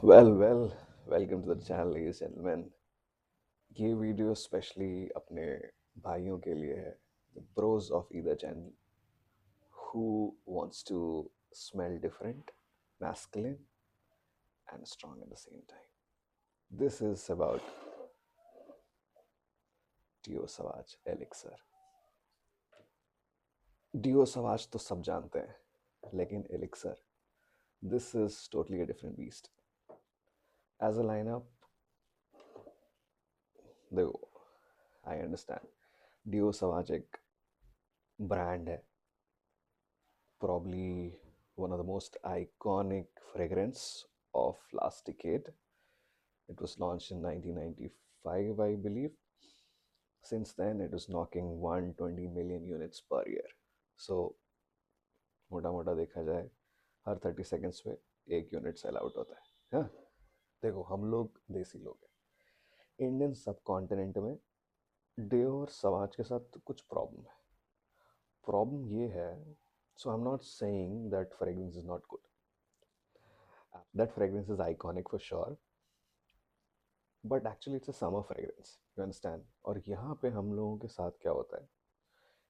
Well welcome to the channel ladies gentleman. ये video specially अपने भाइयों के लिए है, the bros of either channel who wants to smell different, masculine and strong at the same time. This is about Dior Sauvage Elixir. Dior Sauvage तो सब जानते हैं, लेकिन Elixir, this is totally a different beast. As a lineup, देखो, I understand deo सवाज एक brand है, probably one of the most iconic fragrance of last decade. It was launched in 1995, I believe. Since then, it is knocking 120 million units per year. So, मोटा मोटा देखा जाए, हर 30 seconds पे एक unit sell out होता है। हाँ, देखो, हम लोग देसी लोग हैं। इंडियन सब कॉन्टिनेंट में डियो और सवाज के साथ कुछ प्रॉब्लम है। प्रॉब्लम ये है, so I am not saying that fragrance is not good, that fragrance is iconic for sure, but actually it's a summer fragrance, you understand. और यहाँ पे हम लोगों के साथ क्या होता है,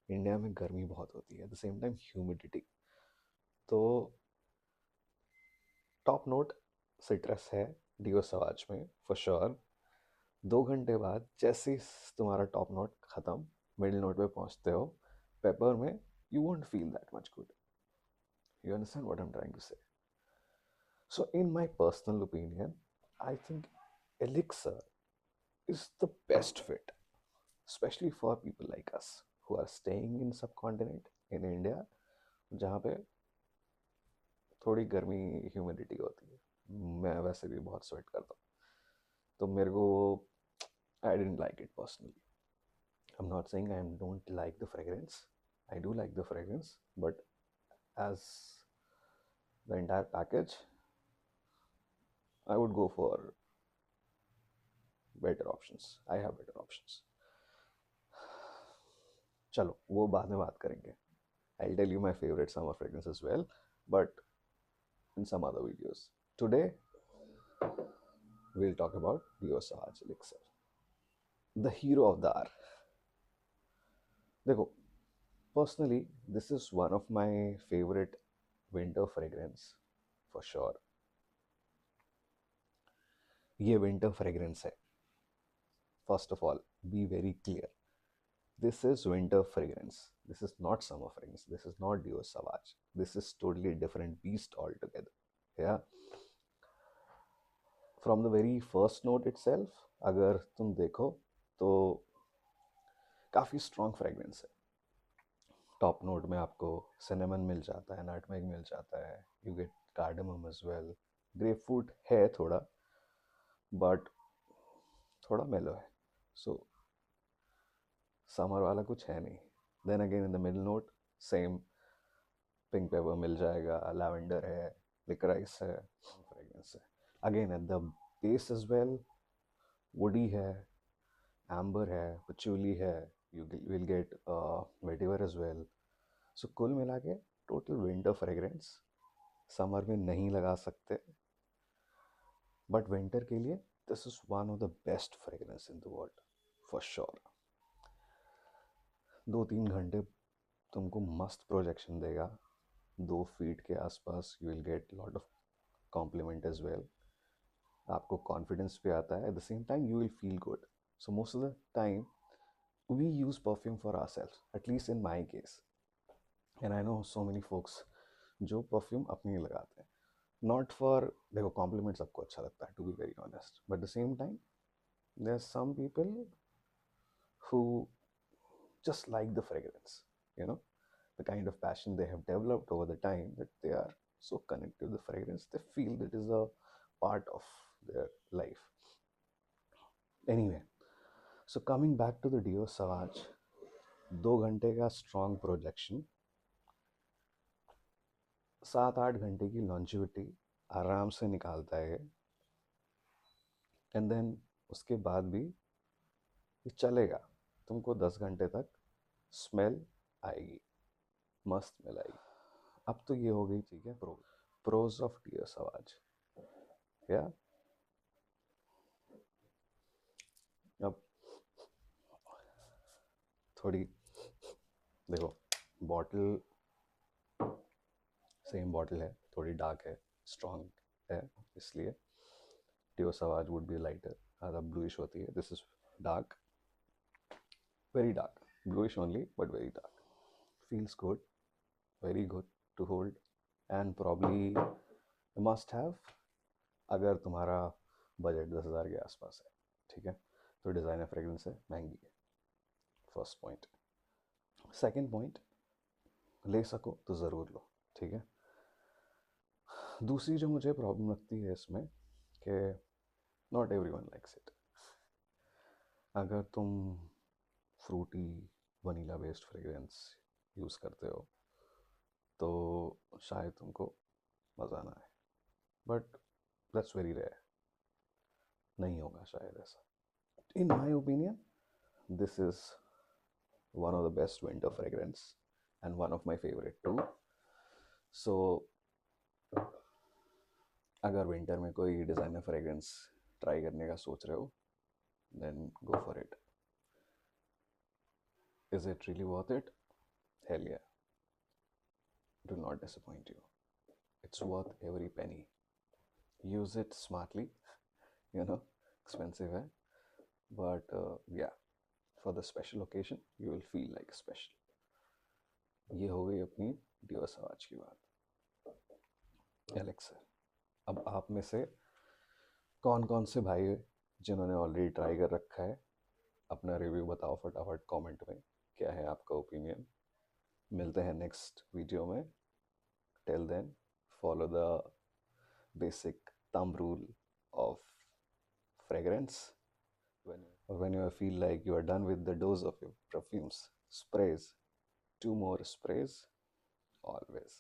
इंडिया में गर्मी बहुत होती है, at the same time humidity. तो टॉप नोट सिट्रस है डियो सवाज में फॉर श्योर। 2 घंटे बाद जैसे ही तुम्हारा टॉप नोट ख़त्म, मिडिल नोट पे पहुँचते हो, पेपर में, you won't feel that much good. You understand what I am trying to say? So in my personal opinion, I think Elixir is the best fit, especially for people like us who are staying in subcontinent in India, जहाँ पे थोड़ी गर्मी humidity होती है। मैं वैसे भी बहुत स्वेट करता हूँ, तो मेरे को I didn't like it personally. I am not saying I don't like the fragrance, I do like the fragrance, but as the entire package I would go for better options. I have better options. चलो, वो बाद में बात करेंगे। I'll tell you my favorite summer fragrance as well, but in some other videos. Today, we'll talk about Dior Sauvage Elixir, the hero of the hour. देखो, personally, this is one of my favorite winter fragrance for sure. ये winter fragrance है. First of all, be very clear. This is winter fragrance. This is not summer fragrance. This is not Dior Sauvage. This is totally different beast altogether. Yeah. From the very first note itself अगर तुम देखो तो काफ़ी strong fragrance है। Top note में आपको cinnamon मिल जाता है, नटमेग मिल जाता है, you get cardamom as well, grapefruit है थोड़ा, बट थोड़ा मेलो है। सो समर वाला कुछ है नहीं। Then again in the middle note, same pink pepper मिल जाएगा, लैवेंडर है, लिकराइस है, फ्रेगरेंस है। Again at the base as well, woody है, एम्बर है, पचूली है, you will get vetiver as well. So कुल मिला के टोटल विंटर फ्रेग्रेंस। समर में नहीं लगा सकते, बट विंटर के लिए this is one of the best fragrance in the world for sure. 2-3 घंटे तुमको मस्त प्रोजेक्शन देगा, 2 फीट के आसपास, you will get lot of compliment as well. आपको कॉन्फिडेंस भी आता है, at the same time you will feel good. So most of the time we use perfume for ourselves, at least in my case, and I know so many folks जो perfume अपने लिए लगाते हैं, not for, देखो, complement सबको अच्छा लगता है, to be very honest, but the same time there are some people who just like the fragrance, you know, the kind of passion they have developed over the time, that they are so connected to the fragrance, they feel that is a part of their life. Anyway, so coming back to the Dior Sauvage, 2 घंटे का strong projection, 7-8 घंटे की longevity आराम से निकालता है, and then उसके बाद भी ये चलेगा, तुमको 10 घंटे तक स्मेल आएगी, मस्त स्मेल आएगी। अब तो ये हो गई, ठीक है, प्रोज ऑफ डियर सवाज। या अब थोड़ी देखो, बॉटल सेम बॉटल है, थोड़ी डार्क है, स्ट्रॉन्ग है, इसलिए deo Sauvage would be lighter, ज़्यादा ब्लूइश होती है. This is dark, very dark, bluish only but very dark. Feels good, very good to hold, and probably must have अगर तुम्हारा बजट 10,000 के आसपास है. ठीक है, तो डिज़ाइनर फ्रेगरेंस है, महंगी है. First point. सेकंड पॉइंट, ले सको तो ज़रूर लो. ठीक है. दूसरी जो मुझे प्रॉब्लम लगती है इसमें कि not everyone likes it. अगर तुम fruity vanilla based fragrance use करते हो तो शायद तुमको मज़ा ना आए, बट दैट्स वेरी रेयर. नहीं होगा शायद ऐसा. In my opinion this is one of the best winter fragrance and one of my favorite too. So अगर विंटर में कोई डिज़ाइनर फ्रेगरेंस ट्राई करने का सोच रहे हो, then go for it. Is it really worth it? Hell yeah. Do not disappoint you. It's worth every penny. Use it smartly. You know, expensive है, but yeah, for the special occasion you will feel like special. ये हो गई अपनी deo सवाज की बात. Alex sir, अब आप में से कौन कौन से भाई है जिन्होंने ऑलरेडी ट्राई कर रखा है, अपना रिव्यू बताओ फटाफट कमेंट में. क्या है आपका ओपिनियन? मिलते हैं नेक्स्ट वीडियो में. Till then, follow the basic thumb rule of fragrance. When you feel like you are done with the dose of your perfumes, sprays, 2 more sprays always.